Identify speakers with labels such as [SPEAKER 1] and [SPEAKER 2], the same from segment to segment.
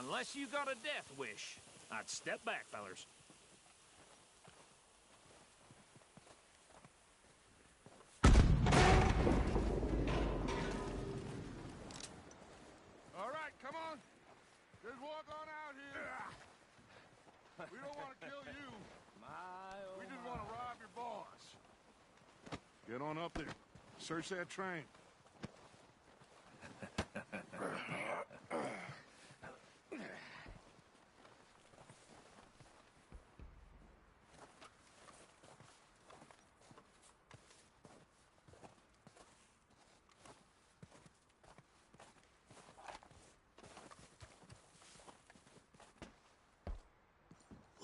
[SPEAKER 1] Unless you got a death wish, I'd step back, fellers.
[SPEAKER 2] All right, come on. Just walk on out here. We don't want to kill you. We just want to rob your boss. Get on up there. Search that train.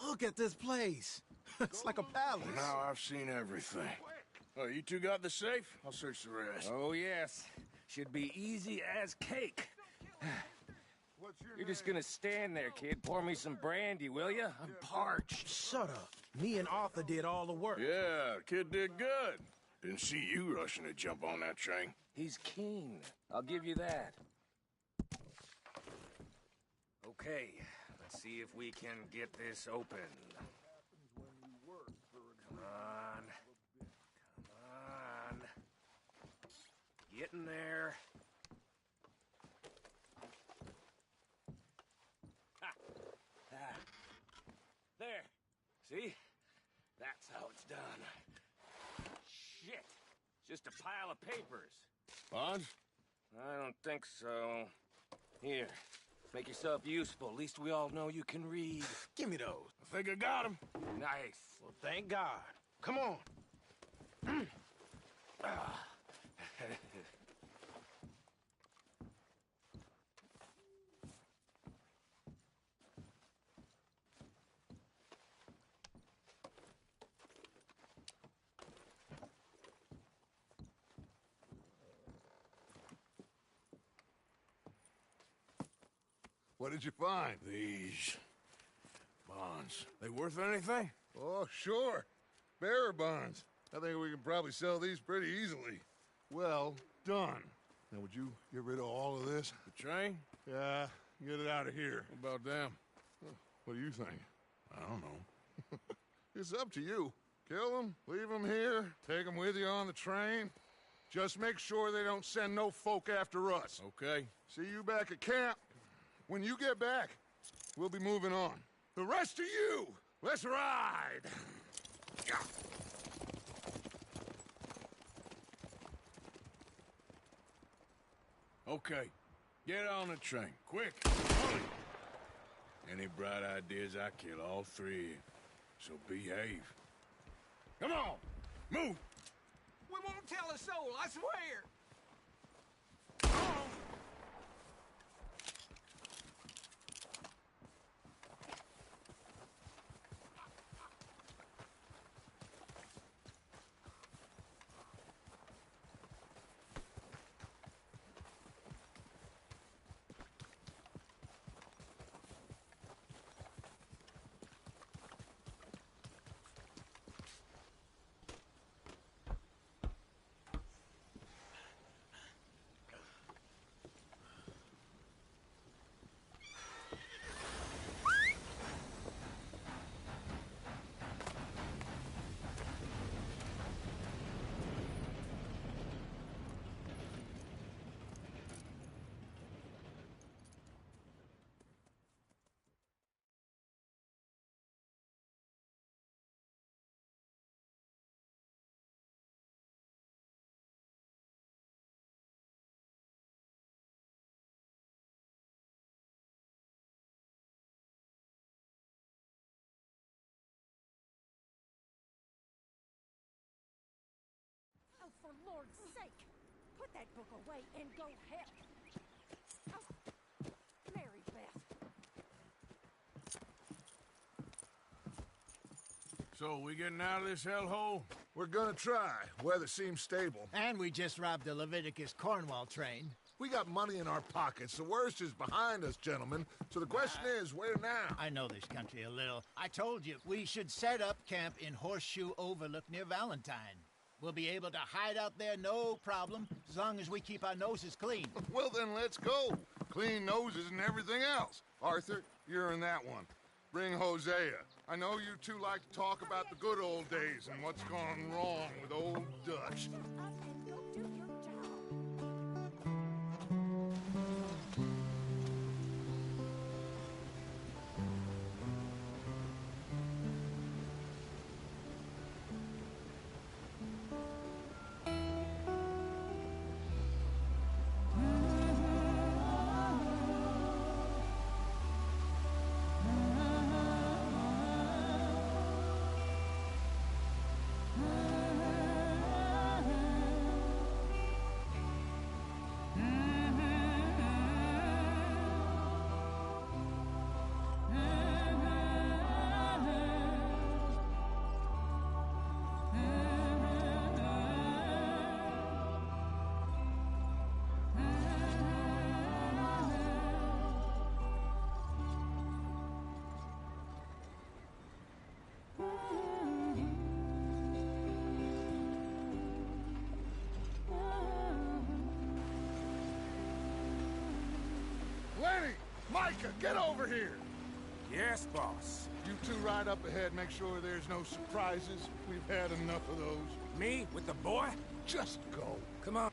[SPEAKER 3] Look at this place. It's like a palace.
[SPEAKER 2] Now I've seen everything. Oh, you two got the safe? I'll search the rest.
[SPEAKER 4] Oh, yes. Should be easy as cake. You're just gonna stand there, kid. Pour me some brandy, will you? I'm parched.
[SPEAKER 3] Shut up. Me and Arthur did all the work.
[SPEAKER 2] Yeah, kid did good. Didn't see you rushing to jump on that train.
[SPEAKER 4] He's keen. I'll give you that. Okay, let's see if we can get this open. Come on. Come on. Get in there. Ha! Ah. There. See? That's how it's done. Shit. Just a pile of papers.
[SPEAKER 2] Bonds?
[SPEAKER 4] I don't think so. Here. Make yourself useful. At least we all know you can read.
[SPEAKER 3] Give me those.
[SPEAKER 2] I think I got him.
[SPEAKER 4] Nice.
[SPEAKER 3] Well, thank God. Come on.
[SPEAKER 2] What did you find?
[SPEAKER 5] These bonds. They worth anything?
[SPEAKER 2] Oh, sure. Bearer bonds. I think we can probably sell these pretty easily. Well done. Now, would you get rid of all of this?
[SPEAKER 5] The train?
[SPEAKER 2] Yeah, get it out of here.
[SPEAKER 5] What about them?
[SPEAKER 2] What do you think?
[SPEAKER 5] I don't know.
[SPEAKER 2] It's up to you. Kill them, leave them here, take them with you on the train. Just make sure they don't send no folk after us.
[SPEAKER 5] Okay.
[SPEAKER 2] See you back at camp. When you get back, we'll be moving on. The rest of you, let's ride!
[SPEAKER 5] Okay. Get on the train. Quick. Hurry. Any bright ideas, I kill all three of you. So behave. Come on! Move!
[SPEAKER 4] We won't tell a soul, I swear!
[SPEAKER 6] Oh, for Lord's sake! Put that book away and go help! Oh, Mary Beth.
[SPEAKER 5] So, we getting out of this hellhole?
[SPEAKER 2] We're gonna try. Weather seems stable.
[SPEAKER 7] And we just robbed the Leviticus Cornwall train.
[SPEAKER 2] We got money in our pockets. The worst is behind us, gentlemen. So the question is, where now?
[SPEAKER 7] I know this country a little. I told you, we should set up camp in Horseshoe Overlook near Valentine. We'll be able to hide out there, no problem, as long as we keep our noses clean.
[SPEAKER 2] Well, then let's go. clean noses and everything else. Arthur, you're in that one. Bring Hosea. I know you two like to talk about the good old days and what's gone wrong with old Dutch.
[SPEAKER 6] Up and go do your job.
[SPEAKER 2] Lenny! Micah, get over here!
[SPEAKER 4] Yes, boss.
[SPEAKER 2] You two ride up ahead, make sure there's no surprises. We've had enough of those.
[SPEAKER 4] Me with the boy?
[SPEAKER 2] Just go.
[SPEAKER 4] Come on.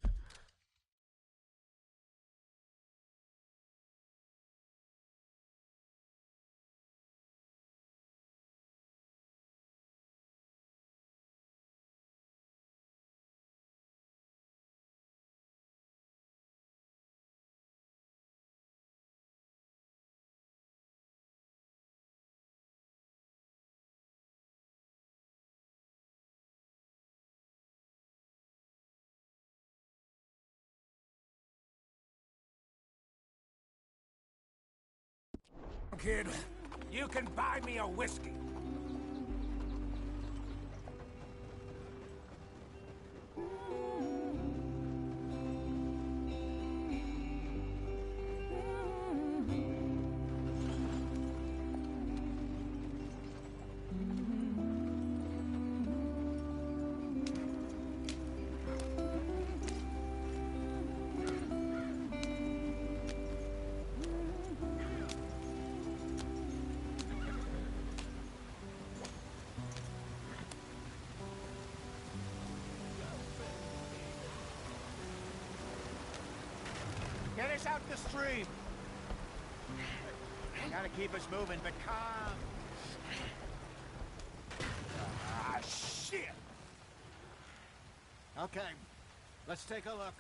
[SPEAKER 4] Kid, you can buy me a whiskey.
[SPEAKER 7] Get us out the stream. Gotta keep us moving, but calm.
[SPEAKER 4] Ah, shit!
[SPEAKER 7] Okay, let's take a look.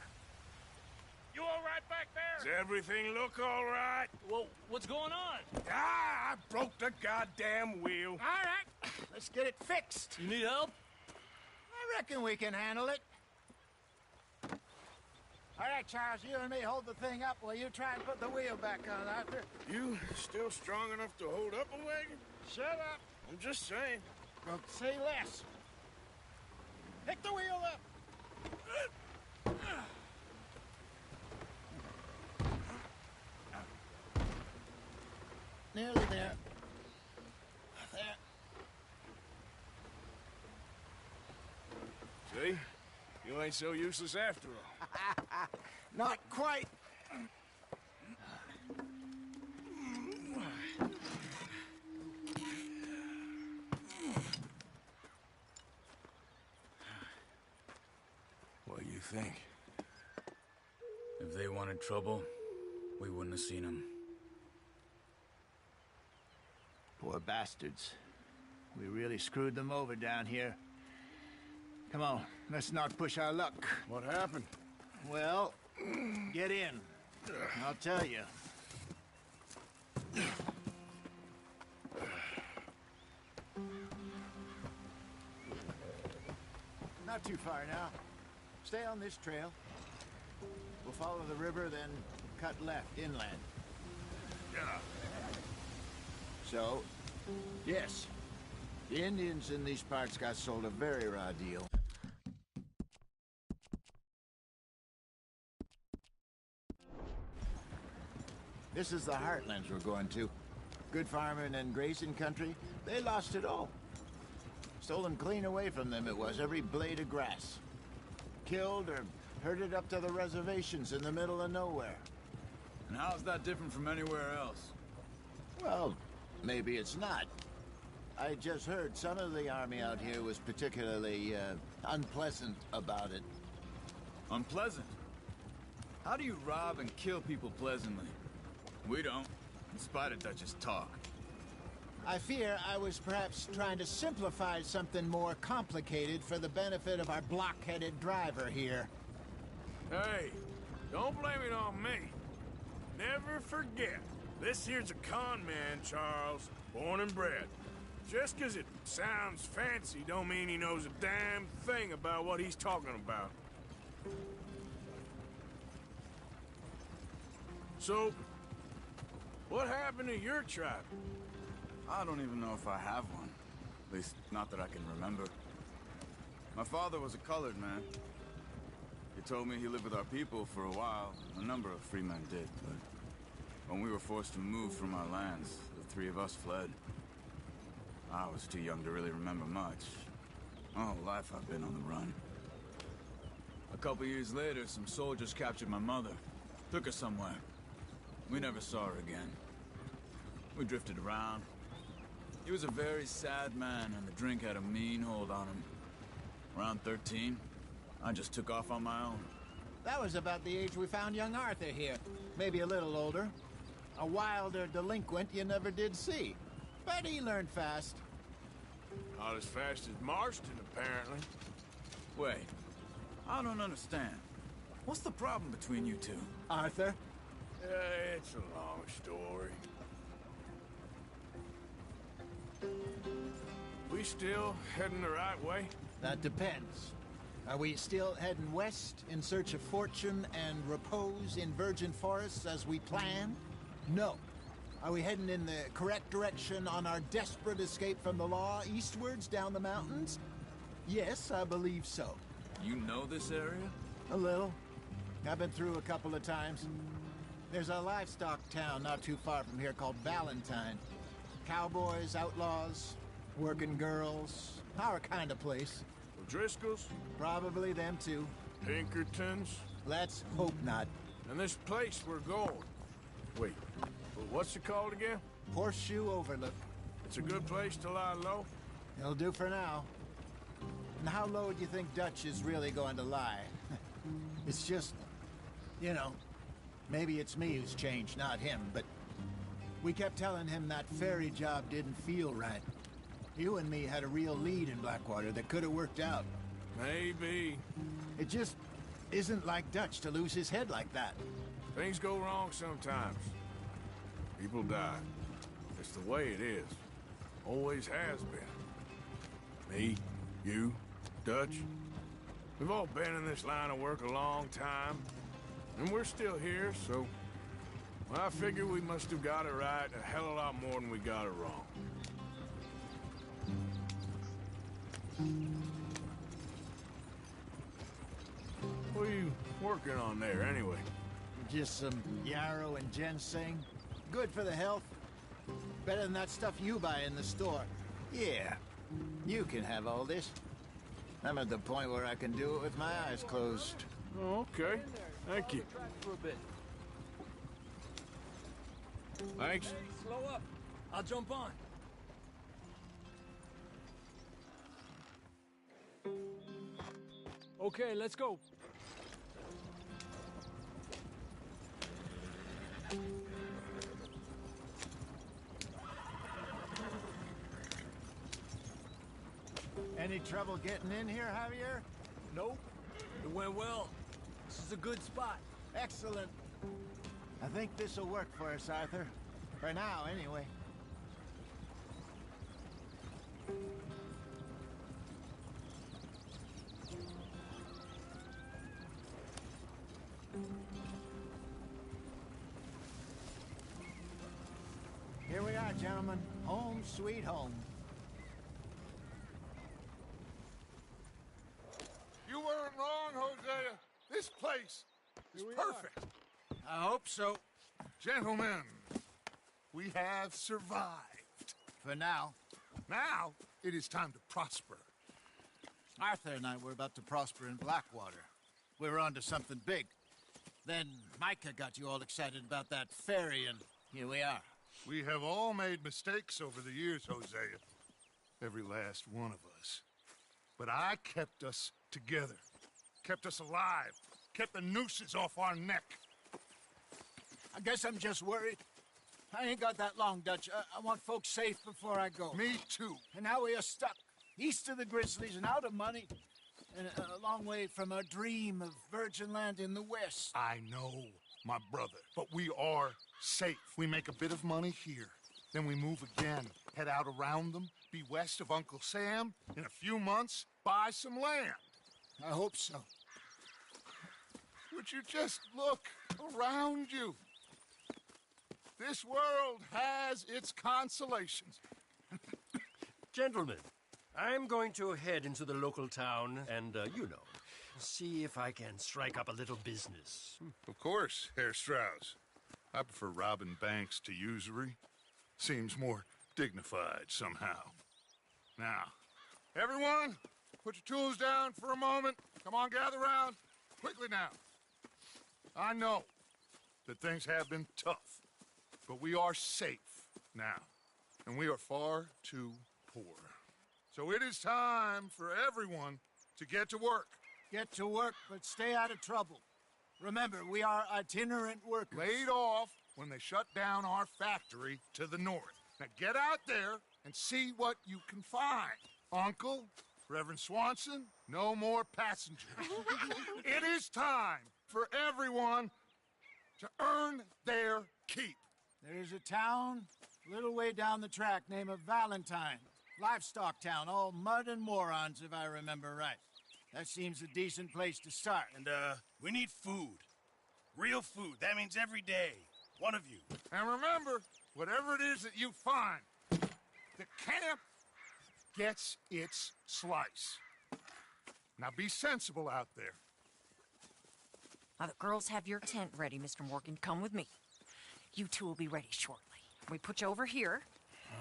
[SPEAKER 1] You all right back there?
[SPEAKER 5] Does everything look all right?
[SPEAKER 1] Well, what's going on?
[SPEAKER 5] Ah, I broke the goddamn wheel.
[SPEAKER 7] All right, let's get it fixed.
[SPEAKER 1] You need help?
[SPEAKER 7] I reckon we can handle it. All right, Charles, you and me hold the thing up while you try and put the wheel back on, Arthur.
[SPEAKER 5] You still strong enough to hold up a wagon?
[SPEAKER 7] Shut up.
[SPEAKER 5] I'm just saying.
[SPEAKER 7] Well, say less. Pick the wheel up. Nearly there. There.
[SPEAKER 5] See? You ain't so useless after all.
[SPEAKER 7] Not quite.
[SPEAKER 5] What do you think?
[SPEAKER 8] If they wanted trouble, we wouldn't have seen them.
[SPEAKER 7] Poor bastards. We really screwed them over down here. Come on, let's not push our luck.
[SPEAKER 5] What happened?
[SPEAKER 7] Well, get in. I'll tell you. Not too far now. Stay on this trail. We'll follow the river, then cut left inland.
[SPEAKER 5] Yeah.
[SPEAKER 7] So, yes, the Indians in these parts got sold a very raw deal. This is the heartlands we're going to. Good farming and grazing country, they lost it all. Stolen clean away from them it was, every blade of grass. Killed or herded up to the reservations in the middle of nowhere.
[SPEAKER 8] And how's that different from anywhere else?
[SPEAKER 7] Well, maybe it's not. I just heard some of the army out here was particularly, unpleasant about it.
[SPEAKER 8] Unpleasant? How do you rob and kill people pleasantly? We don't, in spite of Dutch's talk.
[SPEAKER 7] I fear I was perhaps trying to simplify something more complicated for the benefit of our block-headed driver here.
[SPEAKER 5] Hey, don't blame it on me. Never forget, this here's a con man, Charles, born and bred. Just 'cause it sounds fancy don't mean he knows a damn thing about what he's talking about. So, what happened to your tribe?
[SPEAKER 8] I don't even know if I have one. At least, not that I can remember. My father was a colored man. He told me he lived with our people for a while. A number of free men did, but when we were forced to move from our lands, the three of us fled. I was too young to really remember much. My whole life I've been on the run. A couple years later, some soldiers captured my mother. Took her somewhere. We never saw her again. We drifted around. He was a very sad man, and the drink had a mean hold on him. Around 13, I just took off on my own.
[SPEAKER 7] That was about the age we found young Arthur here. Maybe a little older. A wilder delinquent you never did see. But he learned fast.
[SPEAKER 5] Not as fast as Marston, apparently.
[SPEAKER 8] Wait, I don't understand. What's the problem between you two?
[SPEAKER 7] Arthur?
[SPEAKER 5] It's a long story. We still heading the right way?
[SPEAKER 7] That depends. Are we still heading west in search of fortune and repose in virgin forests as we planned? No. Are we heading in the correct direction on our desperate escape from the law eastwards down the mountains? Yes, I believe so.
[SPEAKER 8] You know this area?
[SPEAKER 7] A little. I've been through a couple of times. There's a livestock town not too far from here called Valentine. Cowboys, outlaws, working girls, our kind of place.
[SPEAKER 5] O'Driscoll's?
[SPEAKER 7] Probably them too.
[SPEAKER 5] Pinkertons?
[SPEAKER 7] Let's hope not.
[SPEAKER 5] And this place we're going. Wait, what's it called again?
[SPEAKER 7] Horseshoe Overlook.
[SPEAKER 5] It's a good place to lie low?
[SPEAKER 7] It'll do for now. And how low do you think Dutch is really going to lie? It's just, you know, maybe it's me who's changed, not him, but we kept telling him that ferry job didn't feel right. You and me had a real lead in Blackwater that could have worked out.
[SPEAKER 5] Maybe.
[SPEAKER 7] It just isn't like Dutch to lose his head like that.
[SPEAKER 5] Things go wrong sometimes. People die. It's the way it is. Always has been. Me, you, Dutch. We've all been in this line of work a long time. And we're still here, so... well, I figure we must have got it right a hell of a lot more than we got it wrong. What are you working on there, anyway?
[SPEAKER 7] Just some yarrow and ginseng. Good for the health. Better than that stuff you buy in the store. Yeah, you can have all this. I'm at the point where I can do it with my eyes closed.
[SPEAKER 5] Oh, okay. Thank you. Thanks.
[SPEAKER 1] Slow up. I'll jump on. Okay, let's go.
[SPEAKER 7] Any trouble getting in here, Javier?
[SPEAKER 1] Nope. It went well. This is a good spot.
[SPEAKER 7] Excellent. I think this'll work for us, Arthur. For now, anyway. Here we are, gentlemen. Home sweet home.
[SPEAKER 2] You weren't wrong, Hosea. This place is perfect.
[SPEAKER 7] I hope so.
[SPEAKER 2] Gentlemen, we have survived.
[SPEAKER 7] For now.
[SPEAKER 2] Now, it is time to prosper.
[SPEAKER 7] Arthur and I were about to prosper in Blackwater. We were onto something big. Then Micah got you all excited about that ferry, and here we are.
[SPEAKER 2] We have all made mistakes over the years, Hosea. Every last one of us. But I kept us together. Kept us alive. Kept the nooses off our neck.
[SPEAKER 7] I guess I'm just worried. I ain't got that long, Dutch. I want folks safe before I go.
[SPEAKER 2] Me too.
[SPEAKER 7] And now we are stuck, east of the Grizzlies and out of money, and a long way from our dream of virgin land in the west.
[SPEAKER 2] I know, my brother, but we are safe. We make a bit of money here, then we move again, head out around them, be west of Uncle Sam, in a few months, buy some land.
[SPEAKER 7] I hope so.
[SPEAKER 2] Would you just look around you? This world has its consolations.
[SPEAKER 9] Gentlemen, I'm going to head into the local town and, see if I can strike up a little business.
[SPEAKER 2] Of course, Herr Strauss. I prefer robbing banks to usury. Seems more dignified somehow. Now, everyone, put your tools down for a moment. Come on, gather round. Quickly now. I know that things have been tough, but we are safe now, and we are far too poor. So it is time for everyone to get to work.
[SPEAKER 7] Get to work, but stay out of trouble. Remember, we are itinerant workers.
[SPEAKER 2] Laid off when they shut down our factory to the north. Now get out there and see what you can find. Uncle, Reverend Swanson, no more passengers. It is time for everyone to earn their keep.
[SPEAKER 7] There's a town a little way down the track named Valentine. Livestock town, all mud and morons, if I remember right. That seems a decent place to start.
[SPEAKER 10] And, we need food. Real food. That means every day. One of you.
[SPEAKER 2] And remember, whatever it is that you find, the camp gets its slice. Now be sensible out there.
[SPEAKER 6] Now, the girls have your tent ready, Mr. Morgan. Come with me. You two will be ready shortly. We put you over here.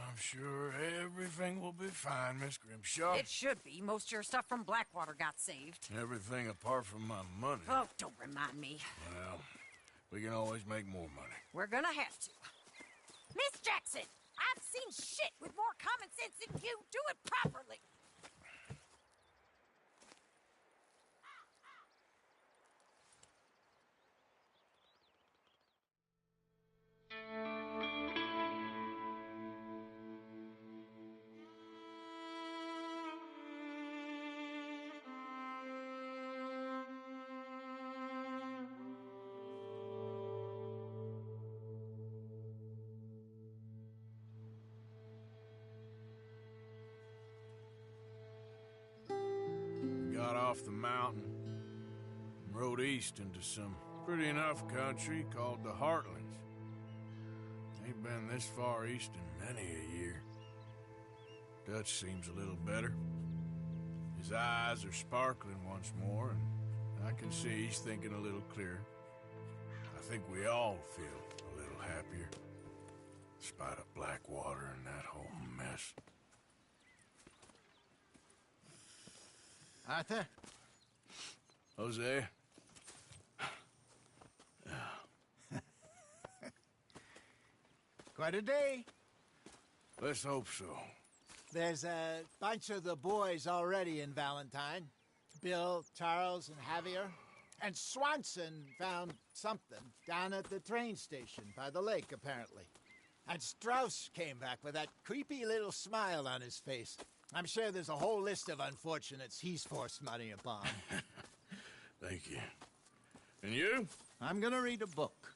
[SPEAKER 5] I'm sure everything will be fine, Miss Grimshaw.
[SPEAKER 6] It should be. Most of your stuff from Blackwater got saved.
[SPEAKER 5] Everything apart from my money.
[SPEAKER 6] Oh, don't remind me.
[SPEAKER 5] Well, we can always make more money.
[SPEAKER 6] We're gonna have to. Miss Jackson, I've seen shit with more common sense than you. Do it properly.
[SPEAKER 5] Got off the mountain and rode east into some pretty enough country called the Heartlands. Ain't been this far east in many a year. Dutch seems a little better. His eyes are sparkling once more, and I can see he's thinking a little clearer. I think we all feel a little happier, in spite of Blackwater and that whole mess.
[SPEAKER 7] Arthur?
[SPEAKER 5] Jose?
[SPEAKER 7] Quite a day.
[SPEAKER 5] Let's hope so.
[SPEAKER 7] There's a bunch of the boys already in Valentine. Bill, Charles, and Javier. And Swanson found something down at the train station by the lake, apparently. And Strauss came back with that creepy little smile on his face. I'm sure there's a whole list of unfortunates he's forced money upon.
[SPEAKER 5] Thank you. And you?
[SPEAKER 7] I'm gonna read a book.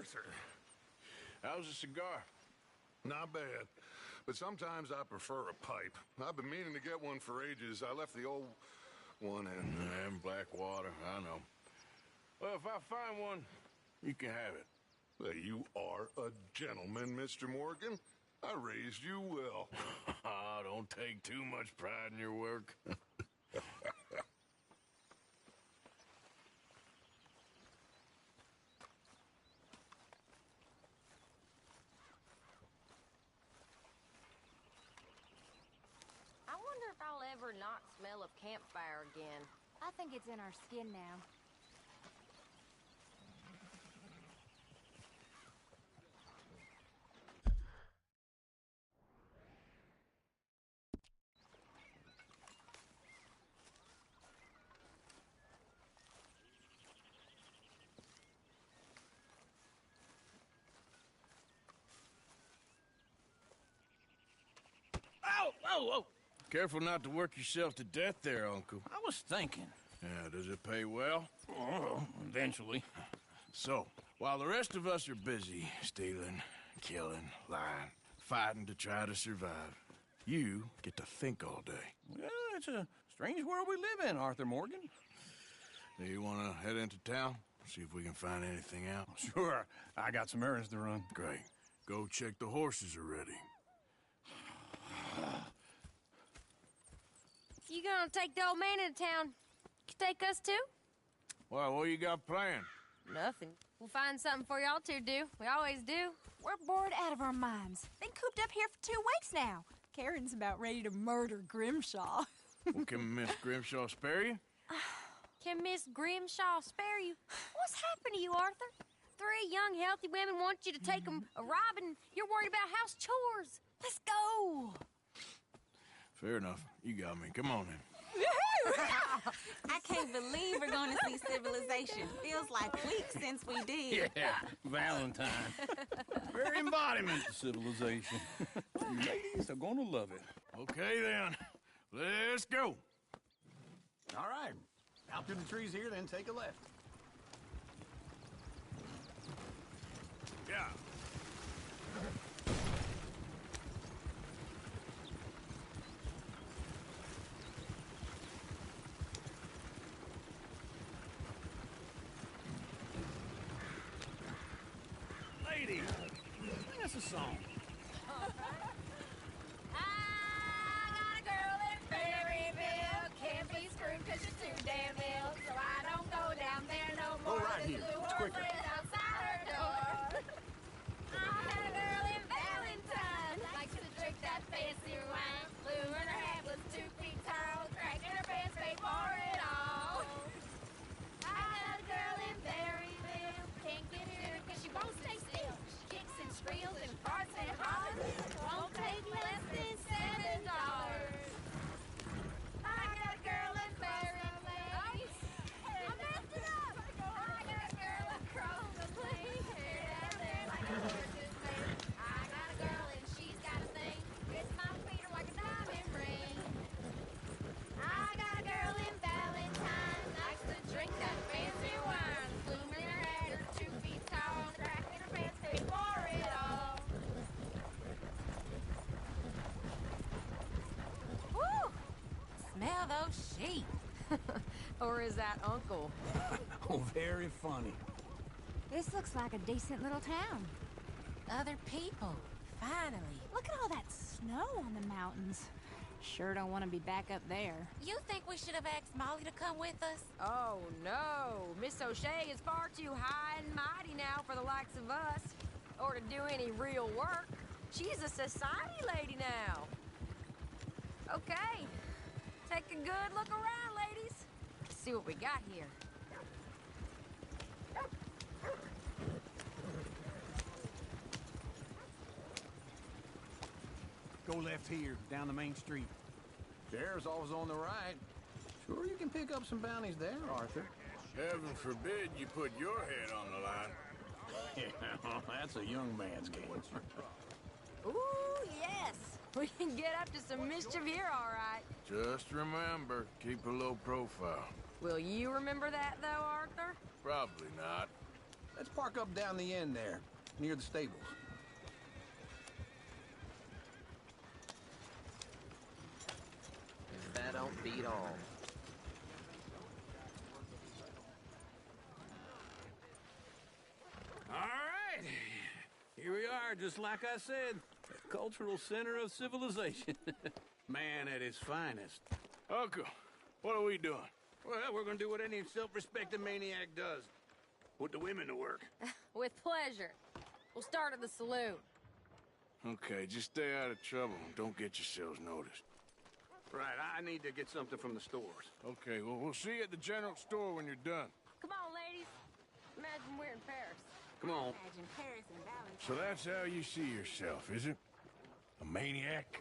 [SPEAKER 2] Arthur.
[SPEAKER 5] How's the cigar?
[SPEAKER 2] Not bad. But sometimes I prefer a pipe. I've been meaning to get one for ages. I left the old one in.
[SPEAKER 5] And Blackwater, I know. Well, if I find one, you can have it.
[SPEAKER 2] Well, you are a gentleman, Mr. Morgan. I raised you well.
[SPEAKER 5] Don't take too much pride in your work.
[SPEAKER 11] I wonder if I'll ever not smell of campfire again.
[SPEAKER 6] I think it's in our skin now.
[SPEAKER 10] Whoa!
[SPEAKER 5] Careful not to work yourself to death there, Uncle.
[SPEAKER 10] I was thinking.
[SPEAKER 5] Yeah, does it pay well?
[SPEAKER 10] Oh, eventually.
[SPEAKER 5] So, while the rest of us are busy stealing, killing, lying, fighting to try to survive, you get to think all day.
[SPEAKER 10] Well, it's a strange world we live in, Arthur Morgan.
[SPEAKER 5] Do you want to head into town? See if we can find anything out?
[SPEAKER 10] Sure, I got some errands to run.
[SPEAKER 5] Great. Go check the horses are ready.
[SPEAKER 11] You gonna take the old man into town? You take us too?
[SPEAKER 5] Well, what you got planned?
[SPEAKER 11] Nothing. We'll find something for y'all to do. We always do.
[SPEAKER 6] We're bored out of our minds. Been cooped up here for 2 weeks now. Karen's about ready to murder Grimshaw.
[SPEAKER 5] Well, can Miss Grimshaw spare you?
[SPEAKER 11] Can Miss Grimshaw spare you? What's happened to you, Arthur? 3 young, healthy women want you to take them a robbing. You're worried about house chores. Let's go.
[SPEAKER 5] Fair enough. You got me. Come on in.
[SPEAKER 12] I can't believe we're going to see civilization. Feels like weeks since we did.
[SPEAKER 10] Yeah, Valentine. Very embodiment of civilization. You ladies are gonna love it.
[SPEAKER 5] Okay, then. Let's go.
[SPEAKER 10] All right. Out through the trees here, then take a left.
[SPEAKER 5] Yeah.
[SPEAKER 10] Lady, sing us a song.
[SPEAKER 11] I got a girl in Berryville. Can't be screwed 'cause she's too damn ill. So I don't go down there no more.
[SPEAKER 10] Go right here. It's quicker.
[SPEAKER 11] Outside her door. I had a girl in Valentine. Likes to drink that fancy wine. Blue and her hat was 2 feet tall. Cracking her pants, paid for it all. I had a girl in Berryville. Can't get her 'cause she won't stay still. She kicks and squeals and farts and hollers. Won't take less than $7. I got a girl in Berryville. I messed it up. I got a girl across the plain. Hair down there like a horse's mane. I got a girl and she's got a thing. It's my feet are like a diamond ring. I got a girl in Valentine. Likes to drink that fancy wine. Bloom in her hat, her 2 feet tall. Cracking her pants, paid for it all.
[SPEAKER 12] Woo! Smell those sheep.
[SPEAKER 11] Or is that Uncle?
[SPEAKER 10] Oh, very funny.
[SPEAKER 6] This looks like a decent little town.
[SPEAKER 12] Other people. Finally.
[SPEAKER 6] Look at all that snow on the mountains. Sure don't want to be back up there.
[SPEAKER 12] You think we should have asked Molly to come with us?
[SPEAKER 11] Oh, no. Miss O'Shea is far too high and mighty now for the likes of us. Or to do any real work. She's a society lady now. Okay. Take a good look around, ladies. See what we got here.
[SPEAKER 10] Go left here, down the main street. Sheriff's always on the right. Sure you can pick up some bounties there, Arthur.
[SPEAKER 5] Heaven forbid you put your head on the line.
[SPEAKER 10] Yeah, that's a young man's game.
[SPEAKER 11] Ooh, yes. We can get up to some mischief here, all right.
[SPEAKER 5] Just remember, keep a low profile.
[SPEAKER 11] Will you remember that, though, Arthur?
[SPEAKER 5] Probably not.
[SPEAKER 10] Let's park up down the end there, near the stables.
[SPEAKER 13] That don't beat all.
[SPEAKER 10] All right. Here we are, just like I said. The cultural center of civilization. Man at his finest.
[SPEAKER 5] Uncle, what are we doing?
[SPEAKER 10] Well, we're gonna do what any self-respecting maniac does. Put the women to work.
[SPEAKER 11] With pleasure. We'll start at the saloon.
[SPEAKER 5] Okay, just stay out of trouble and don't get yourselves noticed.
[SPEAKER 10] Right, I need to get something from the stores.
[SPEAKER 5] Okay, well, we'll see you at the general store when you're done.
[SPEAKER 11] Come on, ladies. Imagine we're in Paris.
[SPEAKER 10] Come on.
[SPEAKER 12] Imagine Paris and Valentine.
[SPEAKER 5] So that's how you see yourself, is it? A maniac?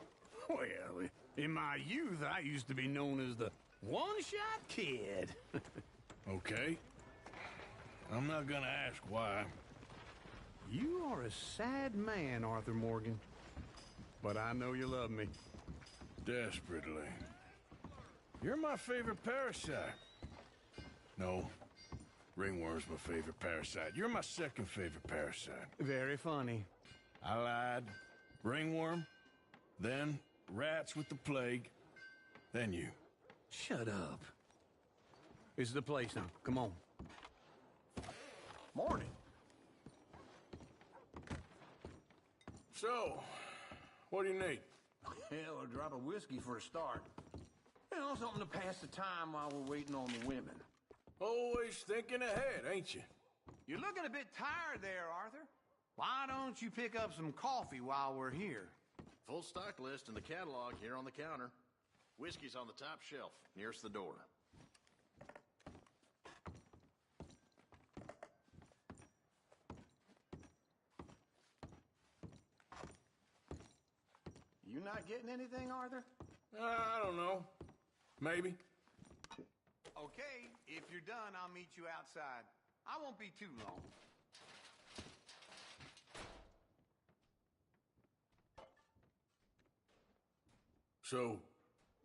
[SPEAKER 10] Well, in my youth, I used to be known as the one-shot kid.
[SPEAKER 5] Okay. I'm not gonna ask why.
[SPEAKER 10] You are a sad man, Arthur Morgan. But I know you love me.
[SPEAKER 5] Desperately. You're my favorite parasite. No. Ringworm's my favorite parasite. You're my second favorite parasite.
[SPEAKER 10] Very funny.
[SPEAKER 5] I lied. Ringworm, then rats with the plague, then you.
[SPEAKER 10] Shut up. This is the place now. Come on. Morning.
[SPEAKER 5] So, what do you need?
[SPEAKER 10] Hell, a drop of whiskey for a start. You know, something to pass the time while we're waiting on the women.
[SPEAKER 5] Always thinking ahead, ain't you?
[SPEAKER 10] You're looking a bit tired there, Arthur. Why don't you pick up some coffee while we're here?
[SPEAKER 14] Full stock list in the catalog here on the counter. Whiskey's on the top shelf, nearest the door.
[SPEAKER 10] You not getting anything, Arthur?
[SPEAKER 5] I don't know. Maybe.
[SPEAKER 10] Okay, if you're done, I'll meet you outside. I won't be too long.
[SPEAKER 5] So,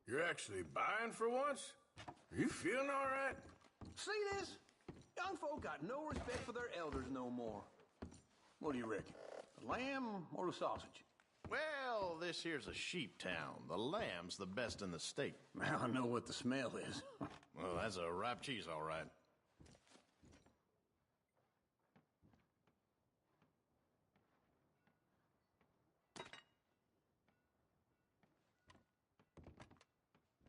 [SPEAKER 5] you're actually buying for once? Are you feeling all right?
[SPEAKER 10] See this? Young folk got no respect for their elders no more. What do you reckon? The lamb or the sausage?
[SPEAKER 14] Well, this here's a sheep town. The lamb's the best in the state.
[SPEAKER 10] Now I know what the smell is.
[SPEAKER 14] Well, that's a ripe cheese, all right.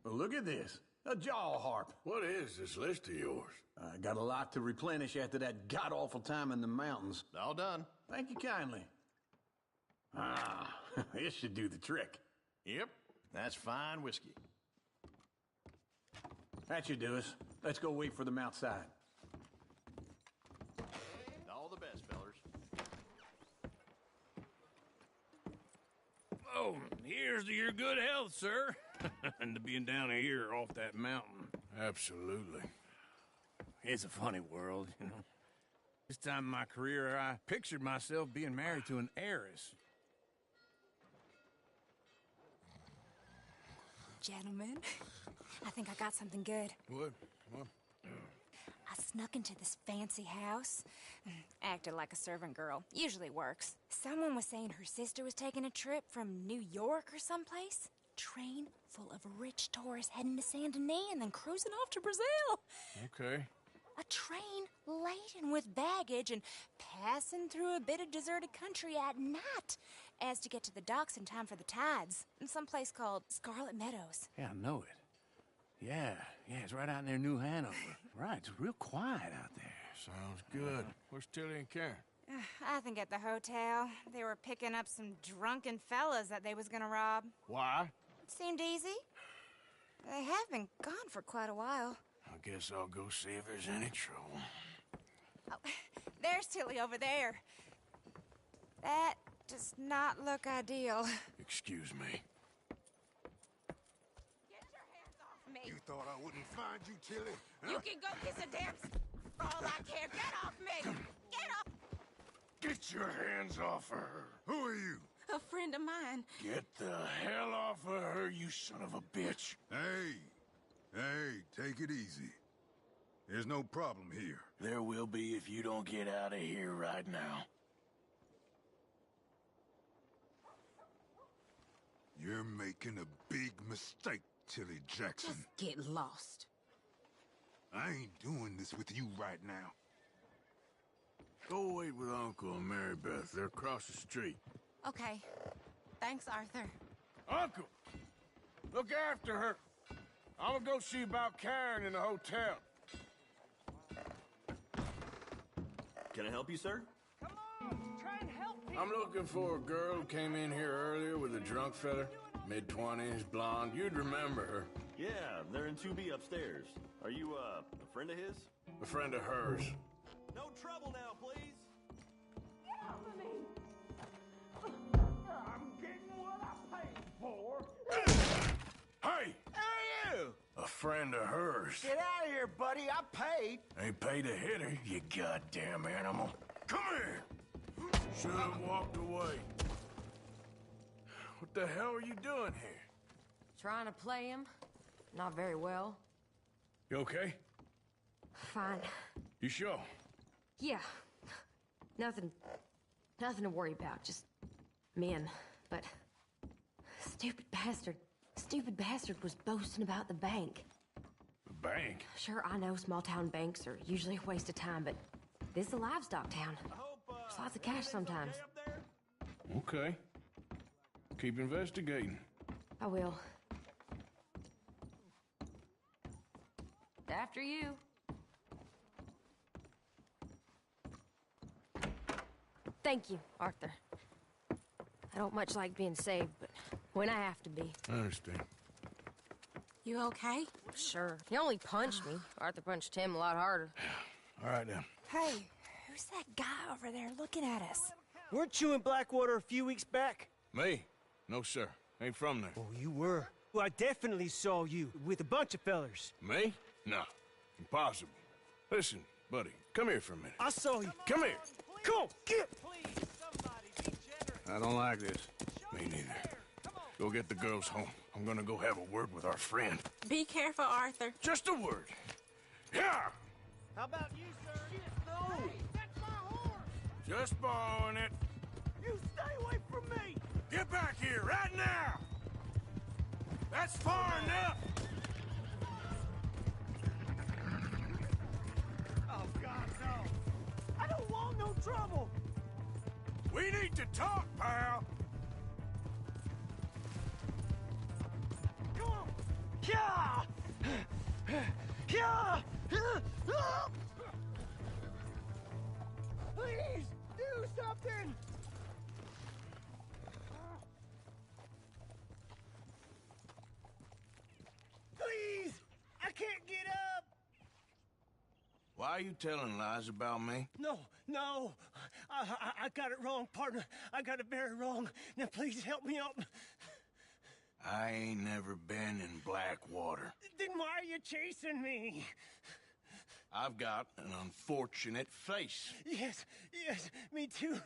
[SPEAKER 10] Well, look at this. A jaw harp.
[SPEAKER 5] What is this list of yours?
[SPEAKER 10] I got a lot to replenish after that god-awful time in the mountains.
[SPEAKER 14] All done.
[SPEAKER 10] Thank you kindly. Ah, this should do the trick.
[SPEAKER 14] Yep, that's fine whiskey.
[SPEAKER 10] That should do us. Let's go wait for them outside.
[SPEAKER 14] All the best, fellers.
[SPEAKER 5] Oh, here's to your good health, sir. And to being down here off that mountain. Absolutely.
[SPEAKER 10] It's a funny world, you know. This time in my career, I pictured myself being married to an heiress.
[SPEAKER 15] Gentlemen, I think I got something good.
[SPEAKER 5] What?
[SPEAKER 15] I snuck into this fancy house. Acted like a servant girl. Usually works. Someone was saying her sister was taking a trip from New York or someplace. Train full of rich tourists heading to Saint Denis and then cruising off to Brazil.
[SPEAKER 5] Okay.
[SPEAKER 15] A train laden with baggage and passing through a bit of deserted country at night as to get to the docks in time for the tides in some place called Scarlet Meadows.
[SPEAKER 10] Yeah, I know it. Yeah, it's right out near New Hanover. Right, it's real quiet out there.
[SPEAKER 5] Sounds good. Where's Tilly and Karen?
[SPEAKER 15] I think at the hotel. They were picking up some drunken fellas that they was gonna rob.
[SPEAKER 5] Why?
[SPEAKER 15] It seemed easy. They have been gone for quite a while.
[SPEAKER 5] I guess I'll go see if there's any trouble.
[SPEAKER 15] Oh, there's Tilly over there. That does not look ideal.
[SPEAKER 5] Excuse me.
[SPEAKER 15] Get your hands off me.
[SPEAKER 2] You thought I wouldn't find you, Tilly? Huh?
[SPEAKER 15] You can go kiss a damn for all I care. Get off me! Get off!
[SPEAKER 5] Get your hands off of her.
[SPEAKER 2] Who are you?
[SPEAKER 12] A friend of mine.
[SPEAKER 5] Get the hell off of her, you son of a bitch.
[SPEAKER 2] Hey, take it easy. There's no problem here.
[SPEAKER 5] There will be if you don't get out of here right now.
[SPEAKER 2] You're making a big mistake, Tilly Jackson.
[SPEAKER 13] Just get lost.
[SPEAKER 2] I ain't doing this with you right now.
[SPEAKER 5] Go wait with Uncle and Mary Beth. They're across the street.
[SPEAKER 12] Okay. Thanks, Arthur.
[SPEAKER 5] Uncle! Look after her. I'm gonna go see about Karen in the hotel.
[SPEAKER 16] Can I help you, sir?
[SPEAKER 6] Come on, try and help me.
[SPEAKER 5] I'm looking for a girl who came in here earlier with a drunk fella. Mid-20s, blonde. You'd remember her.
[SPEAKER 16] Yeah, they're in 2B upstairs. Are you, a friend of his?
[SPEAKER 5] A friend of hers.
[SPEAKER 16] No trouble now, please.
[SPEAKER 6] I'm getting what I paid for.
[SPEAKER 5] Hey!
[SPEAKER 6] Who are you?
[SPEAKER 5] A friend of hers.
[SPEAKER 6] Get out of here, buddy. I paid.
[SPEAKER 5] Ain't paid to hit her, you goddamn animal. Come here! Should have walked away. What the hell are you doing here?
[SPEAKER 13] Trying to play him. Not very well.
[SPEAKER 5] You okay?
[SPEAKER 13] Fine.
[SPEAKER 5] You sure?
[SPEAKER 13] Yeah. Nothing to worry about. Just men. But stupid bastard was boasting about the bank.
[SPEAKER 5] The bank?
[SPEAKER 13] Sure, I know small town banks are usually a waste of time, but this is a livestock town. There's lots of cash sometimes.
[SPEAKER 5] Okay. Keep investigating.
[SPEAKER 13] I will. After you. Thank you, Arthur. I don't much like being saved, but when I have to be.
[SPEAKER 5] I understand.
[SPEAKER 12] You okay?
[SPEAKER 13] Sure. He only punched me. Arthur punched him a lot harder.
[SPEAKER 5] All right, then.
[SPEAKER 15] Hey, who's that guy over there looking at us?
[SPEAKER 17] Weren't you in Blackwater a few weeks back?
[SPEAKER 5] Me? No, sir. Ain't from there.
[SPEAKER 17] Oh, you were. Well, I definitely saw you with a bunch of fellers.
[SPEAKER 5] Me? No. Impossible. Listen, buddy, come here for a minute.
[SPEAKER 17] I saw you.
[SPEAKER 5] Come here.
[SPEAKER 17] Come on, get!
[SPEAKER 5] I don't like this. Me neither. Go get the girls home. I'm gonna go have a word with our friend.
[SPEAKER 12] Be careful, Arthur.
[SPEAKER 5] Just a word. Yeah!
[SPEAKER 17] How about you, sir? No!
[SPEAKER 6] Hey, that's my horse!
[SPEAKER 5] Just borrowing it.
[SPEAKER 6] You stay away from me!
[SPEAKER 5] Get back here, right now! That's far enough!
[SPEAKER 6] Oh, God, no! I don't want no trouble!
[SPEAKER 5] We need to talk, pal!
[SPEAKER 6] Come on! Yeah! Yeah! Please, do something! Please! I can't get up!
[SPEAKER 5] Why are you telling lies about me?
[SPEAKER 17] No. I got it wrong, partner. I got it very wrong. Now, please help me up.
[SPEAKER 5] I ain't never been in Blackwater.
[SPEAKER 17] Then why are you chasing me?
[SPEAKER 5] I've got an unfortunate face.
[SPEAKER 17] Yes, me too.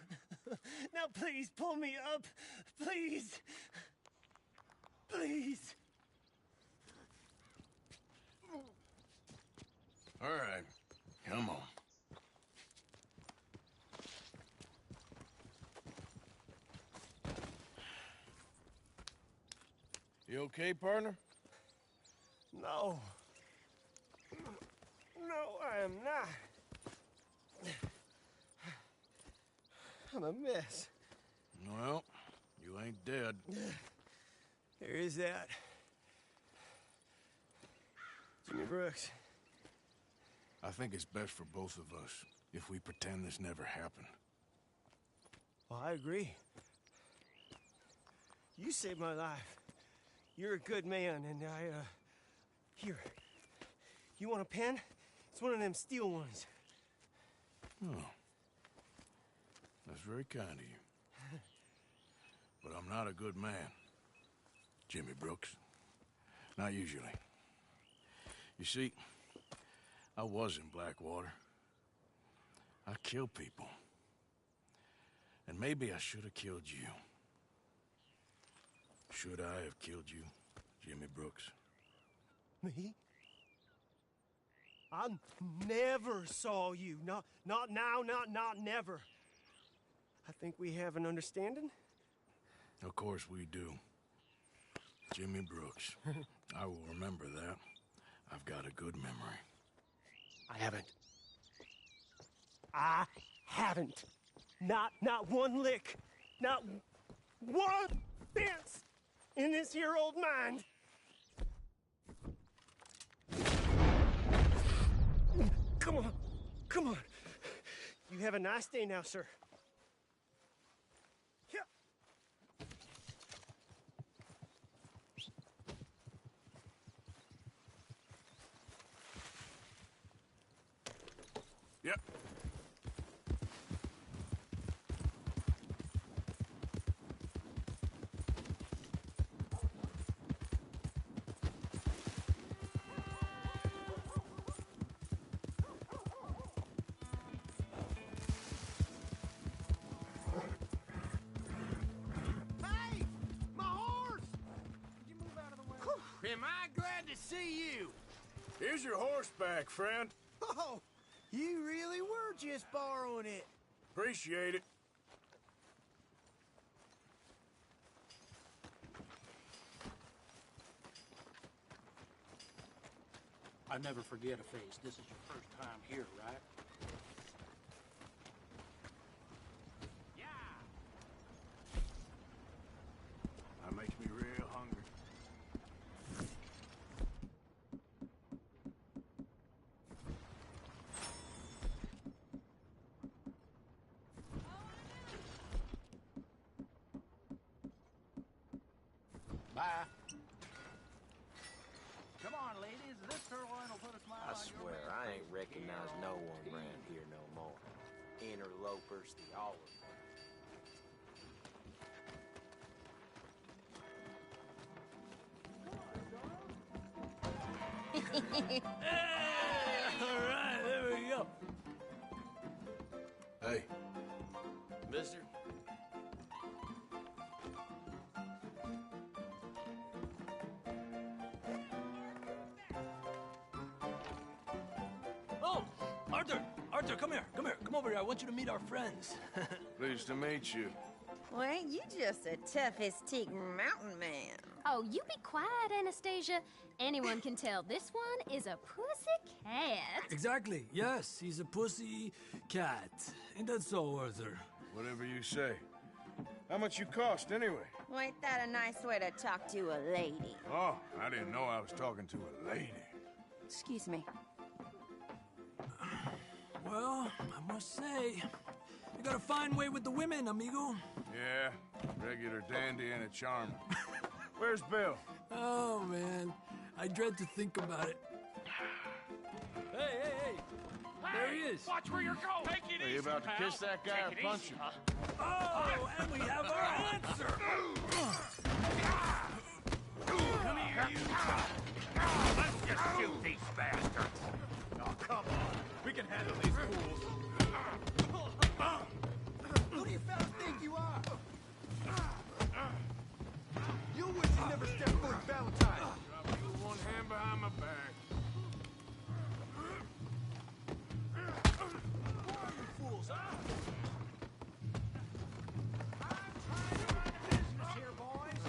[SPEAKER 17] Now, please, pull me up. Please. Please.
[SPEAKER 5] All right, come on. You okay, partner?
[SPEAKER 17] No. No, I am not. I'm a mess.
[SPEAKER 5] Well, you ain't dead.
[SPEAKER 17] There is that. Jimmy Brooks.
[SPEAKER 5] I think it's best for both of us if we pretend this never happened.
[SPEAKER 17] Well, I agree. You saved my life. You're a good man, and here. You want a pen? It's one of them steel ones.
[SPEAKER 5] Oh. That's very kind of you. But I'm not a good man, Jimmy Brooks. Not usually. You see, I was in Blackwater. I killed people. And maybe I should have killed you. Should I have killed you, Jimmy Brooks?
[SPEAKER 17] Me? I never saw you. Not now, not never. I think we have an understanding?
[SPEAKER 5] Of course we do. Jimmy Brooks. I will remember that. I've got a good memory.
[SPEAKER 17] I haven't. Not one lick. Not one fence in this here old mind. Come on. Come on. You have a nice day now, sir.
[SPEAKER 5] Yep.
[SPEAKER 17] Hey! My horse! Could you move out of the way?
[SPEAKER 5] Am I glad to see you? Here's your horseback, friend.
[SPEAKER 17] Oh, you really were just borrowing it.
[SPEAKER 5] Appreciate it.
[SPEAKER 18] I never forget a face. This is your first time here, right?
[SPEAKER 5] Yeah. That makes me real hungry.
[SPEAKER 18] Bye. Come on, ladies. This sirloin will put a smile
[SPEAKER 19] I
[SPEAKER 18] on
[SPEAKER 19] swear,
[SPEAKER 18] your
[SPEAKER 19] I ain't recognize no one around here no more. Interlopers, the all of
[SPEAKER 1] Hey, all right, there we go.
[SPEAKER 5] Hey.
[SPEAKER 14] Mister?
[SPEAKER 1] Oh, Arthur, come here. Come over here. I want you to meet our friends.
[SPEAKER 5] Pleased to meet you.
[SPEAKER 20] Well, ain't you just a toughest teak mountain man?
[SPEAKER 21] Oh, you be quiet, Anastasia. Anyone can tell this one is a pussy cat.
[SPEAKER 1] Exactly. Yes, he's a pussy cat. Ain't that so, Arthur?
[SPEAKER 5] Whatever you say. How much you cost, anyway?
[SPEAKER 20] Well, ain't that a nice way to talk to a lady?
[SPEAKER 5] Oh, I didn't know I was talking to a lady.
[SPEAKER 20] Excuse me.
[SPEAKER 1] Well, I must say, you got a fine way with the women, amigo.
[SPEAKER 5] Yeah, regular dandy and a charmer. Where's Bill?
[SPEAKER 1] Oh, man. I dread to think about it. Hey! There he is.
[SPEAKER 4] Watch where you're going. Take it
[SPEAKER 14] Are
[SPEAKER 4] easy,
[SPEAKER 14] you about to
[SPEAKER 4] pal.
[SPEAKER 14] kiss that guy
[SPEAKER 4] Take
[SPEAKER 14] or
[SPEAKER 4] it
[SPEAKER 14] punch
[SPEAKER 4] easy,
[SPEAKER 14] him?
[SPEAKER 4] huh?
[SPEAKER 1] Oh, and we have our answer.
[SPEAKER 4] Come here, you. Let's just shoot these bastards.
[SPEAKER 10] Oh, come on. We can handle these fools. Who do you fellas think you are? You wish you never stepped foot in Valentine.
[SPEAKER 5] Drop you one hand behind my back.
[SPEAKER 10] Who are you fools, huh?
[SPEAKER 17] Here, boys.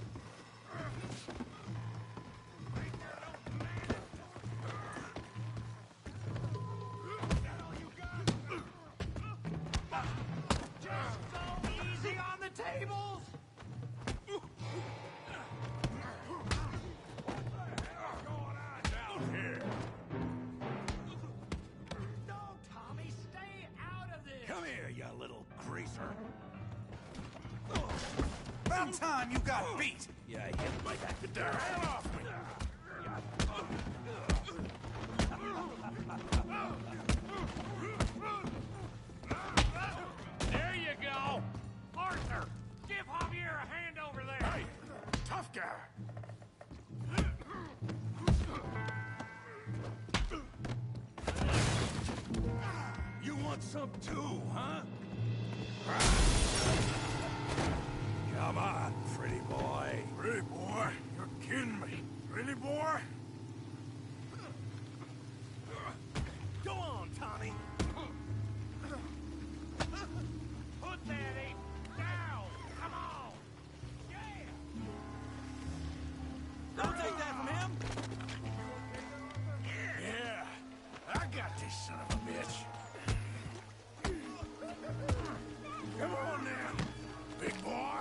[SPEAKER 10] Just go easy on the tables.
[SPEAKER 17] No, Tommy, stay out of this.
[SPEAKER 10] Come here, you little greaser. About time you got beat.
[SPEAKER 17] Yeah, hit me back the door.
[SPEAKER 10] Get off me.
[SPEAKER 4] There you go. Arthur, give Javier a hand over there.
[SPEAKER 5] Hey, tough guy.
[SPEAKER 10] You want some too, huh? Come on, pretty boy.
[SPEAKER 5] Pretty boy, you're kidding me. Pretty boy? nasty son of a bitch. Come on now, big boy.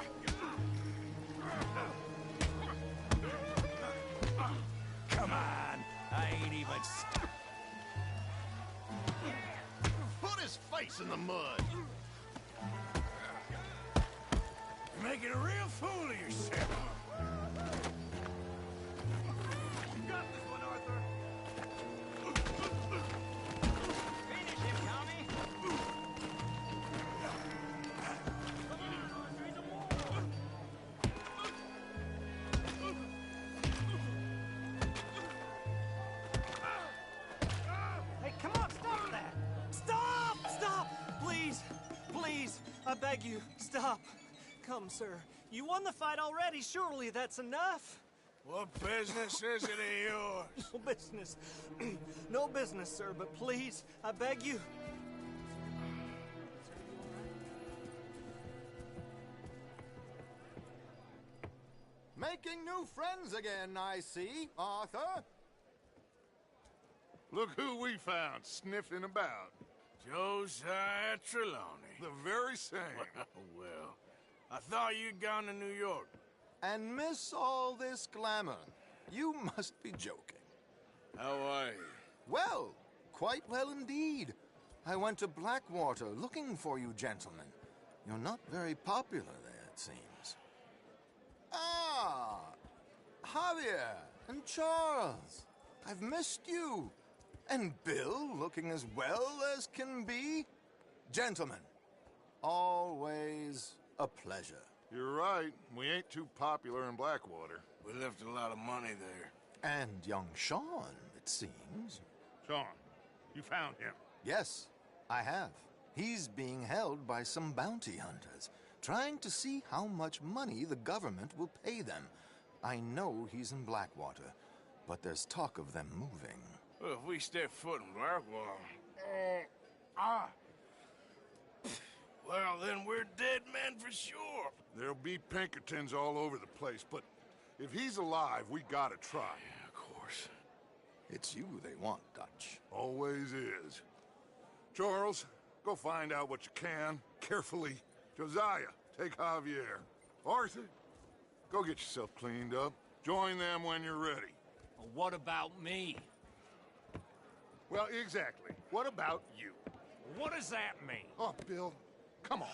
[SPEAKER 4] Come on, I ain't even
[SPEAKER 14] Put his face in the mud.
[SPEAKER 5] You're making a real fool of yourself.
[SPEAKER 2] You got this one, Arthur.
[SPEAKER 10] Finish him, Tommy.
[SPEAKER 17] Hey, come on, stop that! Stop! Stop! Please! Please! I beg you, stop. Come, sir. You won the fight already. Surely that's enough.
[SPEAKER 5] What business is it of yours?
[SPEAKER 17] No business. No business, sir, but please, I beg you.
[SPEAKER 3] Making new friends again, I see, Arthur.
[SPEAKER 2] Look who we found sniffing about.
[SPEAKER 5] Josiah Trelawney.
[SPEAKER 2] The very same.
[SPEAKER 5] Well, I thought you'd gone to New York.
[SPEAKER 3] And miss all this glamour. You must be joking.
[SPEAKER 5] How are you?
[SPEAKER 3] Well, quite well indeed. I went to Blackwater looking for you gentlemen. You're not very popular there, it seems. Ah, Javier and Charles. I've missed you. And Bill looking as well as can be. Gentlemen, always a pleasure.
[SPEAKER 2] You're right. We ain't too popular in Blackwater.
[SPEAKER 5] We left a lot of money there.
[SPEAKER 3] And young Sean, it seems.
[SPEAKER 2] Sean, you found him?
[SPEAKER 3] Yes, I have. He's being held by some bounty hunters, trying to see how much money the government will pay them. I know he's in Blackwater, but there's talk of them moving.
[SPEAKER 5] Well, if we step foot in Blackwater... Well, then we're dead men for sure.
[SPEAKER 2] There'll be Pinkertons all over the place, but if he's alive, we gotta try.
[SPEAKER 5] Yeah, of course.
[SPEAKER 3] It's you they want, Dutch.
[SPEAKER 2] Always is. Charles, go find out what you can, carefully. Josiah, take Javier. Arthur, go get yourself cleaned up. Join them when you're ready.
[SPEAKER 4] Well, what about me?
[SPEAKER 2] Well, exactly. What about you?
[SPEAKER 4] What does that mean?
[SPEAKER 2] Oh, Bill, come on.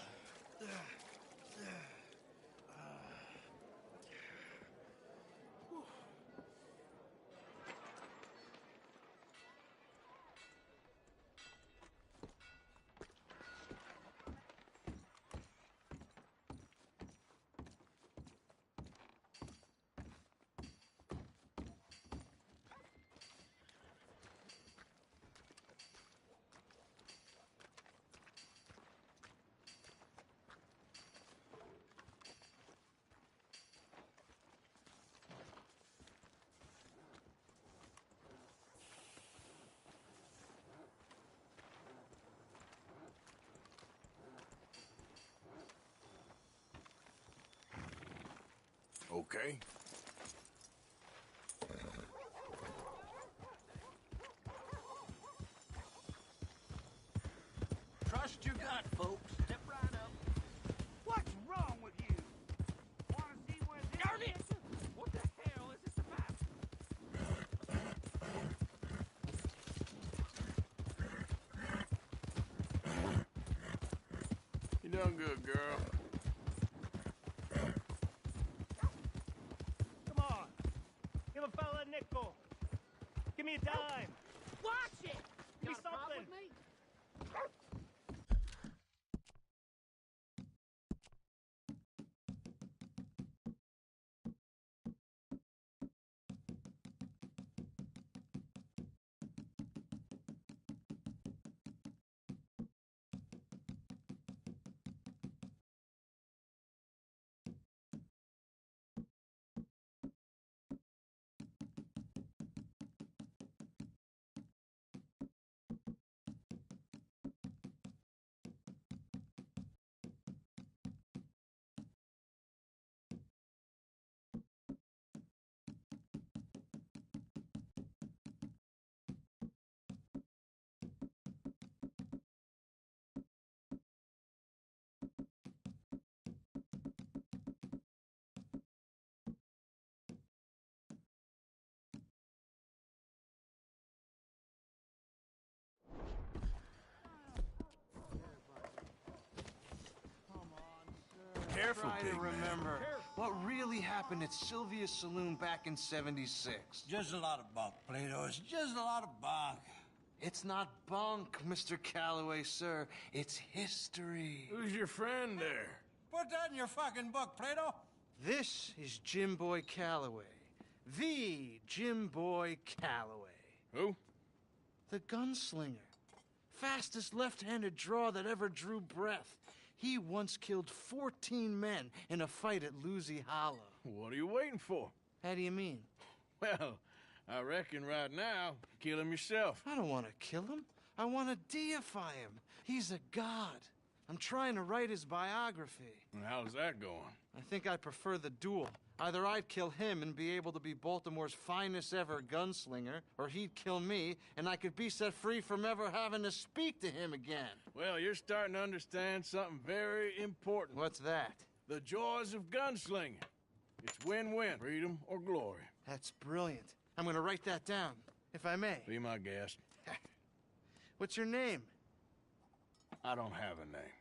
[SPEAKER 5] Okay.
[SPEAKER 18] Trust your gut, folks. Step right up.
[SPEAKER 10] What's wrong with you? Want to see where this
[SPEAKER 18] Darn it! What the hell is this about?
[SPEAKER 5] You done good, girl.
[SPEAKER 17] Come on. Give a fella a nickel. Give me a dime.
[SPEAKER 18] Watch it!
[SPEAKER 17] Give me
[SPEAKER 18] Got a problem
[SPEAKER 17] something.
[SPEAKER 18] with me?
[SPEAKER 5] Careful,
[SPEAKER 8] try
[SPEAKER 5] big
[SPEAKER 8] to
[SPEAKER 5] man.
[SPEAKER 8] remember what really happened at Sylvia's Saloon back in '76.
[SPEAKER 22] Just a lot of bunk, Plato. It's just a lot of bunk.
[SPEAKER 8] It's not bunk, Mr. Calloway, sir. It's history.
[SPEAKER 5] Who's your friend there?
[SPEAKER 22] Put that in your fucking book, Plato.
[SPEAKER 8] This is Jim Boy Calloway. The Jim Boy Calloway.
[SPEAKER 5] Who?
[SPEAKER 8] The gunslinger. Fastest left-handed draw that ever drew breath. He once killed 14 men in a fight at Lucy Hollow.
[SPEAKER 5] What are you waiting for?
[SPEAKER 8] How do you mean?
[SPEAKER 5] Well, I reckon right now, kill him yourself.
[SPEAKER 8] I don't want to kill him. I want to deify him. He's a god. I'm trying to write his biography.
[SPEAKER 5] And how's that going?
[SPEAKER 8] I think I prefer the duel. Either I'd kill him and be able to be Baltimore's finest ever gunslinger, or he'd kill me and I could be set free from ever having to speak to him again.
[SPEAKER 5] Well, you're starting to understand something very important.
[SPEAKER 8] What's that?
[SPEAKER 5] The joys of gunslinging. It's win-win, freedom or glory.
[SPEAKER 8] That's brilliant. I'm gonna write that down, if I may.
[SPEAKER 5] Be my guest.
[SPEAKER 8] What's your name?
[SPEAKER 5] I don't have a name.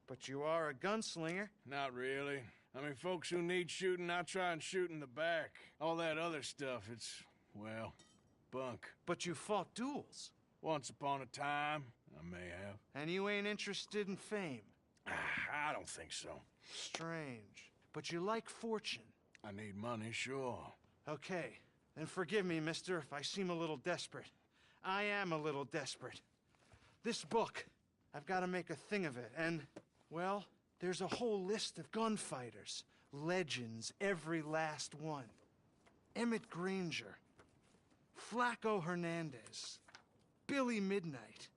[SPEAKER 8] But you are a gunslinger.
[SPEAKER 5] Not really. I mean, folks who need shooting, I try and shoot in the back. All that other stuff, it's, well, bunk.
[SPEAKER 8] But you fought duels.
[SPEAKER 5] Once upon a time, I may have.
[SPEAKER 8] And you ain't interested in fame.
[SPEAKER 5] I don't think so.
[SPEAKER 8] Strange. But you like fortune.
[SPEAKER 5] I need money, sure.
[SPEAKER 8] Okay. Then forgive me, mister, if I seem a little desperate. I am a little desperate. This book, I've got to make a thing of it, and, well, there's a whole list of gunfighters. Legends, every last one. Emmett Granger. Flaco Hernandez. Billy Midnight.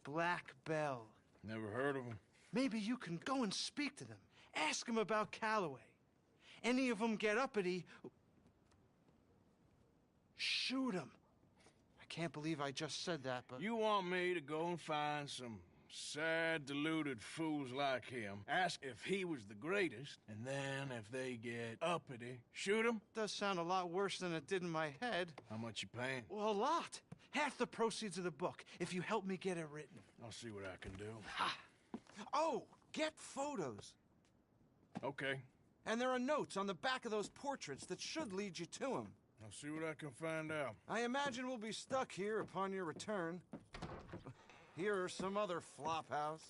[SPEAKER 8] Black Bell.
[SPEAKER 5] Never heard of him.
[SPEAKER 8] Maybe you can go and speak to them. Ask them about Calloway. Any of them get uppity, shoot them. I can't believe I just said that, but...
[SPEAKER 5] You want me to go and find some sad, deluded fools like him, ask if he was the greatest, and then if they get uppity, shoot him?
[SPEAKER 8] Does sound a lot worse than it did in my head.
[SPEAKER 5] How much you paying?
[SPEAKER 8] Well, a lot. Half the proceeds of the book, if you help me get it written.
[SPEAKER 5] I'll see what I can do.
[SPEAKER 8] Ha! Oh, get photos.
[SPEAKER 5] Okay.
[SPEAKER 8] And there are notes on the back of those portraits that should lead you to him.
[SPEAKER 5] I'll see what I can find out.
[SPEAKER 8] I imagine we'll be stuck here upon your return. Here are some other flop house.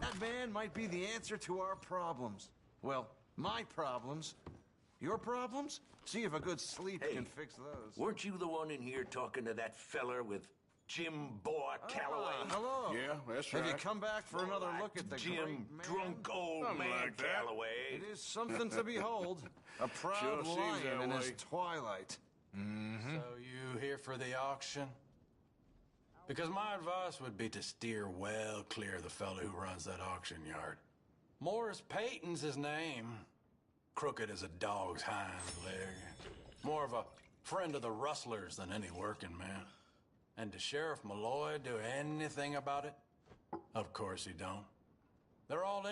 [SPEAKER 8] That man might be the answer to our problems. Well, my problems. Your problems? See if a good sleep can fix those.
[SPEAKER 19] Weren't you the one in here talking to that feller with Jim Boy Calloway?
[SPEAKER 8] Hello.
[SPEAKER 5] Yeah, that's
[SPEAKER 8] Have
[SPEAKER 5] right.
[SPEAKER 8] you come back for another look at the
[SPEAKER 19] Jim
[SPEAKER 8] great man?
[SPEAKER 19] drunk old
[SPEAKER 5] Something
[SPEAKER 19] man
[SPEAKER 5] like that.
[SPEAKER 19] Calloway?
[SPEAKER 8] It is something to behold. A proud
[SPEAKER 5] Sure seems
[SPEAKER 8] lion
[SPEAKER 5] that
[SPEAKER 8] in
[SPEAKER 5] way.
[SPEAKER 8] his twilight.
[SPEAKER 10] So you here for the auction? Because my advice would be to steer well clear of the fellow who runs that auction yard. Morris Payton's his name. Crooked as a dog's hind leg. More of a friend of the rustlers than any working man. And does Sheriff Malloy do anything about it? Of course he don't. They're all in it